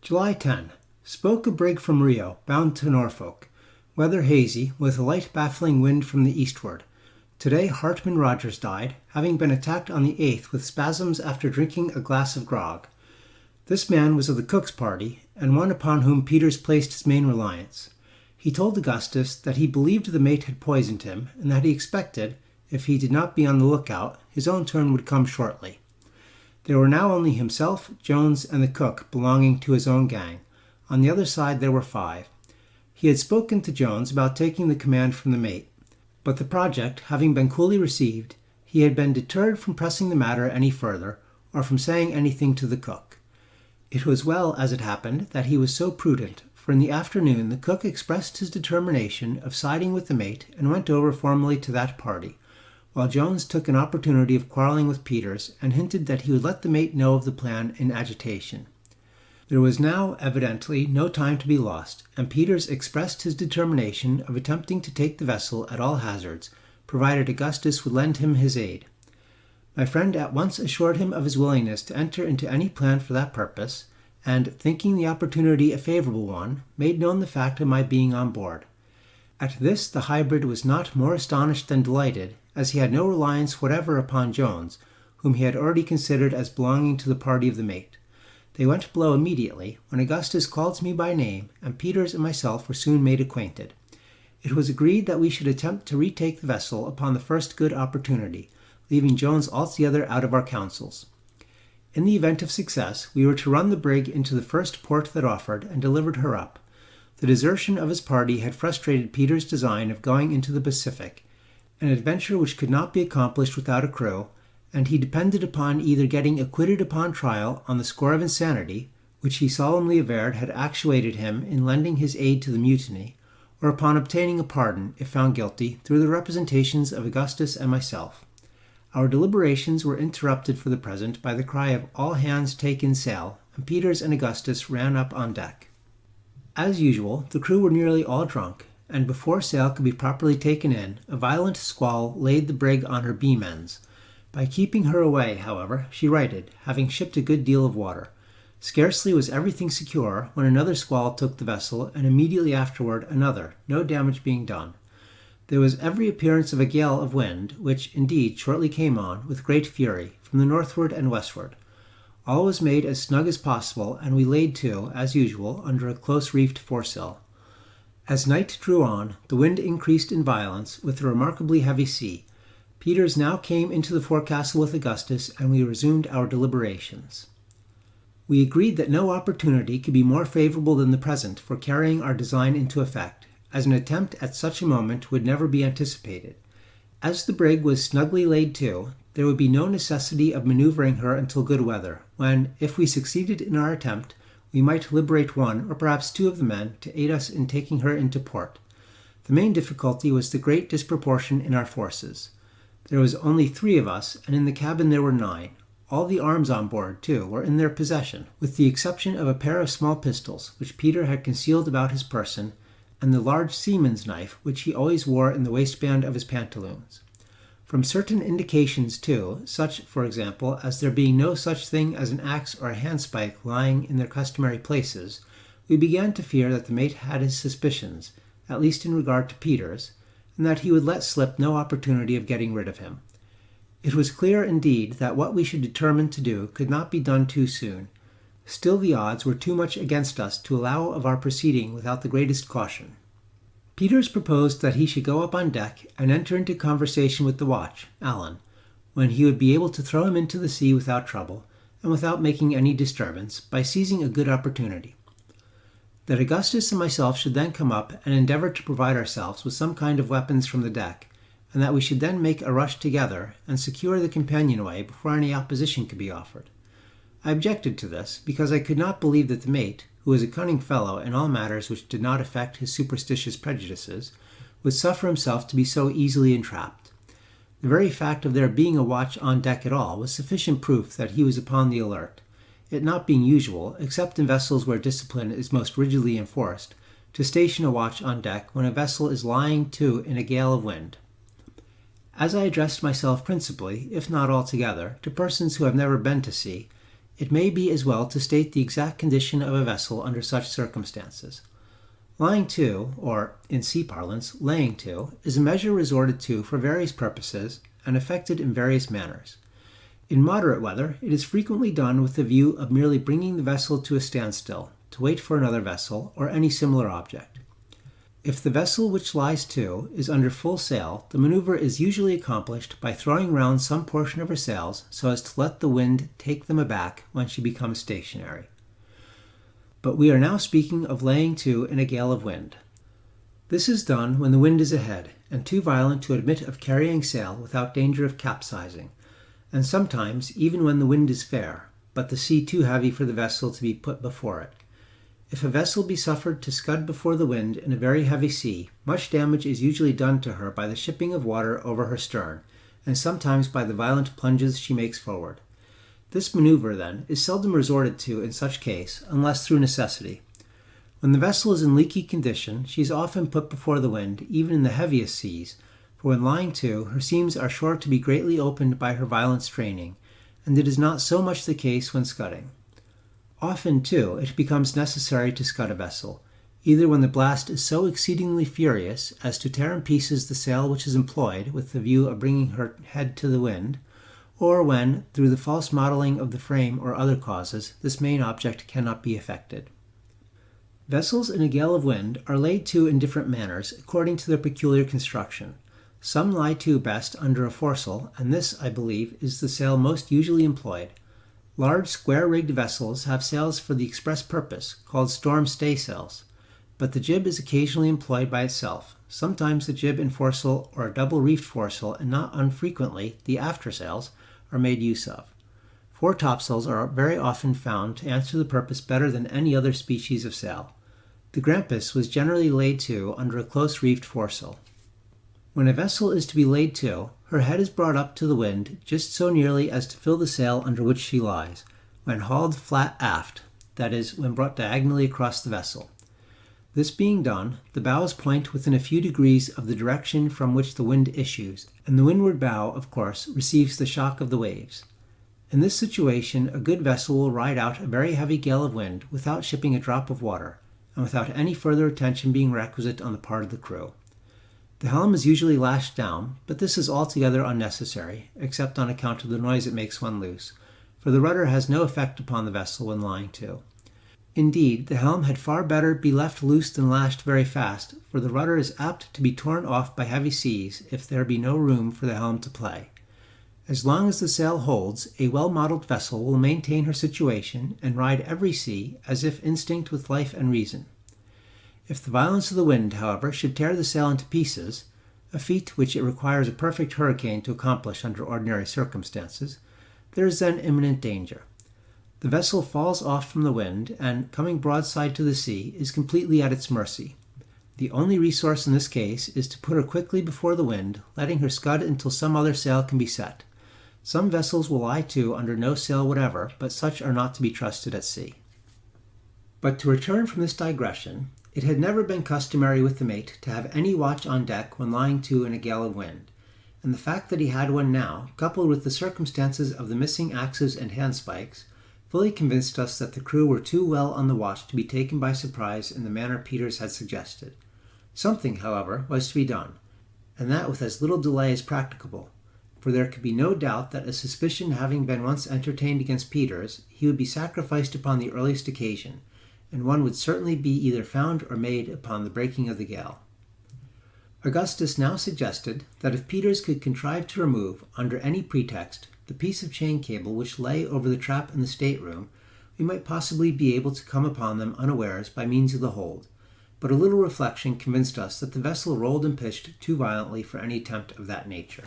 July 10. Spoke a brig from Rio, bound to Norfolk. Weather hazy, with a light baffling wind from the eastward. Today Hartman Rogers died, having been attacked on the 8th with spasms after drinking a glass of grog. This man was of the cook's party, and one upon whom Peters placed his main reliance. He told Augustus that he believed the mate had poisoned him, and that he expected, if he did not be on the lookout, his own turn would come shortly. There were now only himself, Jones, and the cook belonging to his own gang. On the other side there were 5. He had spoken to Jones about taking the command from the mate, but the project having been coolly received, he had been deterred from pressing the matter any further, or from saying anything to the cook. It was well, as it happened, that he was so prudent, for in the afternoon the cook expressed his determination of siding with the mate and went over formally to that party, while Jones took an opportunity of quarrelling with Peters and hinted that he would let the mate know of the plan in agitation. There was now, evidently, no time to be lost, and Peters expressed his determination of attempting to take the vessel at all hazards, provided Augustus would lend him his aid. My friend at once assured him of his willingness to enter into any plan for that purpose, and, thinking the opportunity a favourable one, made known the fact of my being on board. At this the hybrid was not more astonished than delighted, as he had no reliance whatever upon Jones, whom he had already considered as belonging to the party of the mate. They went below immediately, when Augustus called to me by name, and Peters and myself were soon made acquainted. It was agreed that we should attempt to retake the vessel upon the first good opportunity, leaving Jones altogether out of our counsels. In the event of success, we were to run the brig into the first port that offered, and delivered her up. The desertion of his party had frustrated Peters' design of going into the Pacific, an adventure which could not be accomplished without a crew, and he depended upon either getting acquitted upon trial on the score of insanity, which he solemnly averred had actuated him in lending his aid to the mutiny, or upon obtaining a pardon, if found guilty, through the representations of Augustus and myself. Our deliberations were interrupted for the present by the cry of "All hands take in sail," and Peters and Augustus ran up on deck. As usual, the crew were nearly all drunk, and before sail could be properly taken in, a violent squall laid the brig on her beam ends. By keeping her away, however, she righted, having shipped a good deal of water. Scarcely was everything secure when another squall took the vessel, and immediately afterward another, no damage being done. There was every appearance of a gale of wind, which, indeed, shortly came on, with great fury, from the northward and westward. All was made as snug as possible, and we laid to, as usual, under a close-reefed foresail. As night drew on, the wind increased in violence, with a remarkably heavy sea. Peters now came into the forecastle with Augustus, and we resumed our deliberations. We agreed that no opportunity could be more favourable than the present for carrying our design into effect, as an attempt at such a moment would never be anticipated. As the brig was snugly laid to, there would be no necessity of manoeuvring her until good weather, when, if we succeeded in our attempt, we might liberate 1 or perhaps 2 of the men to aid us in taking her into port. The main difficulty was the great disproportion in our forces. There was only 3 of us, and in the cabin there were 9. All the arms on board, too, were in their possession, with the exception of a pair of small pistols, which Peter had concealed about his person, and the large seaman's knife, which he always wore in the waistband of his pantaloons. From certain indications, too, such, for example, as there being no such thing as an axe or a handspike lying in their customary places, we began to fear that the mate had his suspicions, at least in regard to Peters, and that he would let slip no opportunity of getting rid of him. It was clear, indeed, that what we should determine to do could not be done too soon. Still the odds were too much against us to allow of our proceeding without the greatest caution. Peters proposed that he should go up on deck and enter into conversation with the watch, Allan, when he would be able to throw him into the sea without trouble, and without making any disturbance, by seizing a good opportunity. That Augustus and myself should then come up and endeavour to provide ourselves with some kind of weapons from the deck, and that we should then make a rush together, and secure the companionway before any opposition could be offered. I objected to this, because I could not believe that the mate, who was a cunning fellow in all matters which did not affect his superstitious prejudices, would suffer himself to be so easily entrapped. The very fact of there being a watch on deck at all was sufficient proof that he was upon the alert, it not being usual, except in vessels where discipline is most rigidly enforced, to station a watch on deck when a vessel is lying to in a gale of wind. As I addressed myself principally, if not altogether, to persons who have never been to sea, it may be as well to state the exact condition of a vessel under such circumstances. Lying to, or in sea parlance, laying to, is a measure resorted to for various purposes and effected in various manners. In moderate weather, it is frequently done with the view of merely bringing the vessel to a standstill, to wait for another vessel, or any similar object. If the vessel which lies to is under full sail, the maneuver is usually accomplished by throwing round some portion of her sails so as to let the wind take them aback when she becomes stationary. But we are now speaking of laying to in a gale of wind. This is done when the wind is ahead, and too violent to admit of carrying sail without danger of capsizing, and sometimes even when the wind is fair, but the sea too heavy for the vessel to be put before it. If a vessel be suffered to scud before the wind in a very heavy sea, much damage is usually done to her by the shipping of water over her stern, and sometimes by the violent plunges she makes forward. This maneuver, then, is seldom resorted to in such case, unless through necessity. When the vessel is in leaky condition, she is often put before the wind, even in the heaviest seas, for when lying to, her seams are sure to be greatly opened by her violent straining, and it is not so much the case when scudding. Often, too, it becomes necessary to scud a vessel, either when the blast is so exceedingly furious as to tear in pieces the sail which is employed with the view of bringing her head to the wind, or when, through the false modeling of the frame or other causes, this main object cannot be effected. Vessels in a gale of wind are laid to in different manners according to their peculiar construction. Some lie to best under a foresail, and this, I believe, is the sail most usually employed. Large square-rigged vessels have sails for the express purpose, called storm staysails, but the jib is occasionally employed by itself. Sometimes the jib and foresail or a double-reefed foresail, and not unfrequently the aftersails, are made use of. Foretopsails are very often found to answer the purpose better than any other species of sail. The grampus was generally laid to under a close-reefed foresail. When a vessel is to be laid to, her head is brought up to the wind just so nearly as to fill the sail under which she lies, when hauled flat aft, that is, when brought diagonally across the vessel. This being done, the bows point within a few degrees of the direction from which the wind issues, and the windward bow, of course, receives the shock of the waves. In this situation, a good vessel will ride out a very heavy gale of wind without shipping a drop of water, and without any further attention being requisite on the part of the crew. The helm is usually lashed down, but this is altogether unnecessary, except on account of the noise it makes when loose, for the rudder has no effect upon the vessel when lying to. Indeed, the helm had far better be left loose than lashed very fast, for the rudder is apt to be torn off by heavy seas if there be no room for the helm to play. As long as the sail holds, a well-modelled vessel will maintain her situation and ride every sea as if instinct with life and reason. If the violence of the wind, however, should tear the sail into pieces, a feat which it requires a perfect hurricane to accomplish under ordinary circumstances, there is then imminent danger. The vessel falls off from the wind, and, coming broadside to the sea, is completely at its mercy. The only resource in this case is to put her quickly before the wind, letting her scud until some other sail can be set. Some vessels will lie to under no sail whatever, but such are not to be trusted at sea. But to return from this digression, it had never been customary with the mate to have any watch on deck when lying to in a gale of wind, and the fact that he had one now, coupled with the circumstances of the missing axes and handspikes, fully convinced us that the crew were too well on the watch to be taken by surprise in the manner Peters had suggested. Something, however, was to be done, and that with as little delay as practicable, for there could be no doubt that a suspicion having been once entertained against Peters, he would be sacrificed upon the earliest occasion, and one would certainly be either found or made upon the breaking of the gale. Augustus now suggested that if Peters could contrive to remove, under any pretext, the piece of chain cable which lay over the trap in the stateroom, we might possibly be able to come upon them unawares by means of the hold, but a little reflection convinced us that the vessel rolled and pitched too violently for any attempt of that nature.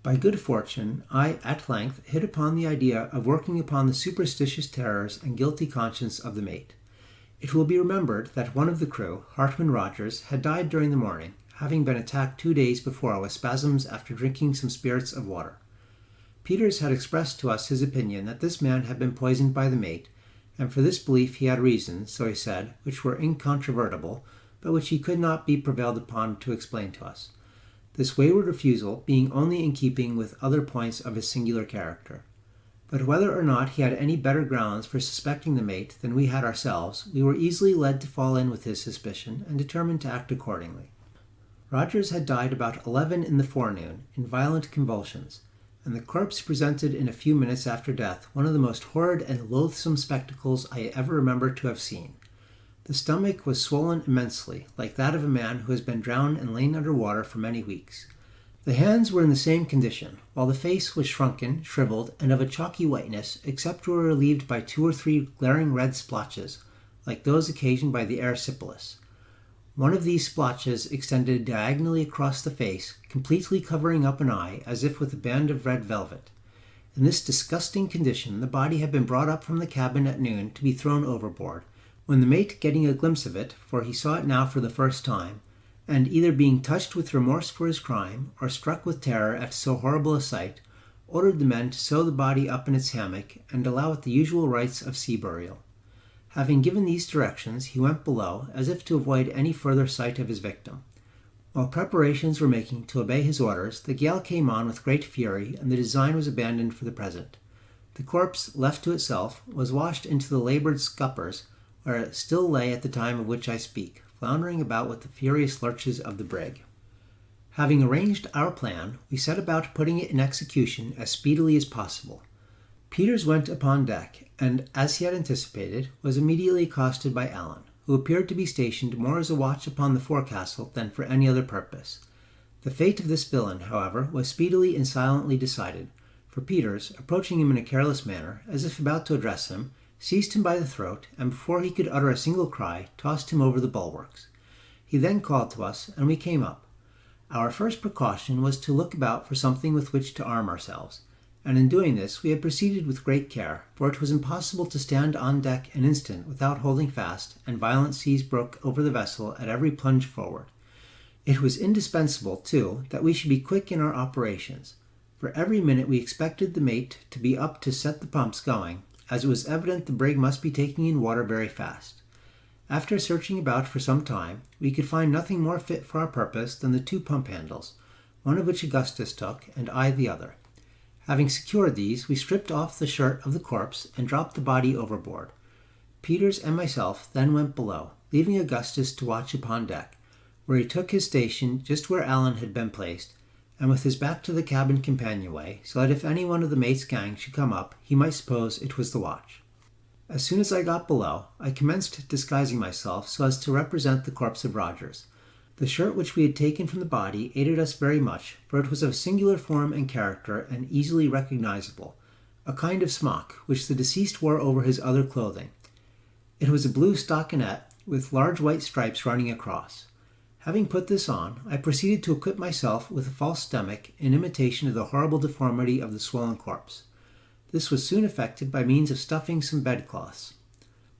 By good fortune, I at length hit upon the idea of working upon the superstitious terrors and guilty conscience of the mate. It will be remembered that one of the crew, Hartman Rogers, had died during the morning, having been attacked 2 days before with spasms after drinking some spirits of water. Peters had expressed to us his opinion that this man had been poisoned by the mate, and for this belief he had reasons, so he said, which were incontrovertible, but which he could not be prevailed upon to explain to us. This wayward refusal being only in keeping with other points of his singular character. But whether or not he had any better grounds for suspecting the mate than we had ourselves, we were easily led to fall in with his suspicion and determined to act accordingly. Rogers had died about 11 in the forenoon in violent convulsions, and the corpse presented in a few minutes after death one of the most horrid and loathsome spectacles I ever remember to have seen. The stomach was swollen immensely, like that of a man who has been drowned and lain under water for many weeks. The hands were in the same condition, while the face was shrunken, shriveled, and of a chalky whiteness, except where relieved by 2 or 3 glaring red splotches, like those occasioned by the erysipelas. One of these splotches extended diagonally across the face, completely covering up an eye as if with a band of red velvet. In this disgusting condition the body had been brought up from the cabin at noon to be thrown overboard, when the mate, getting a glimpse of it, for he saw it now for the first time, and either being touched with remorse for his crime, or struck with terror at so horrible a sight, ordered the men to sew the body up in its hammock and allow it the usual rites of sea burial. Having given these directions, he went below, as if to avoid any further sight of his victim. While preparations were making to obey his orders, the gale came on with great fury, and the design was abandoned for the present. The corpse, left to itself, was washed into the laboured scuppers, where it still lay at the time of which I speak, floundering about with the furious lurches of the brig. Having arranged our plan, we set about putting it in execution as speedily as possible. Peters went upon deck, and, as he had anticipated, was immediately accosted by Allan, who appeared to be stationed more as a watch upon the forecastle than for any other purpose. The fate of this villain, however, was speedily and silently decided, for Peters, approaching him in a careless manner, as if about to address him, seized him by the throat, and before he could utter a single cry, tossed him over the bulwarks. He then called to us, and we came up. Our first precaution was to look about for something with which to arm ourselves, and in doing this we had proceeded with great care, for it was impossible to stand on deck an instant without holding fast, and violent seas broke over the vessel at every plunge forward. It was indispensable, too, that we should be quick in our operations, for every minute we expected the mate to be up to set the pumps going, as it was evident the brig must be taking in water very fast. After searching about for some time, we could find nothing more fit for our purpose than the 2 pump handles, one of which Augustus took, and I the other. Having secured these, we stripped off the shirt of the corpse and dropped the body overboard. Peters and myself then went below, leaving Augustus to watch upon deck, where he took his station just where Allan had been placed, and with his back to the cabin companionway, so that if any one of the mate's gang should come up, he might suppose it was the watch. As soon as I got below, I commenced disguising myself so as to represent the corpse of Rogers. The shirt which we had taken from the body aided us very much, for it was of singular form and character and easily recognizable, a kind of smock which the deceased wore over his other clothing. It was a blue stockinette with large white stripes running across. Having put this on, I proceeded to equip myself with a false stomach in imitation of the horrible deformity of the swollen corpse. This was soon effected by means of stuffing some bedcloths.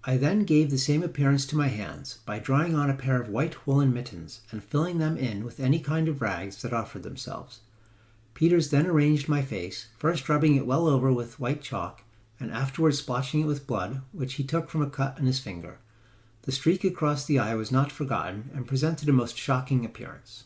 I then gave the same appearance to my hands by drawing on a pair of white woolen mittens and filling them in with any kind of rags that offered themselves. Peters then arranged my face, first rubbing it well over with white chalk, and afterwards splotching it with blood, which he took from a cut on his finger. The streak across the eye was not forgotten, and presented a most shocking appearance.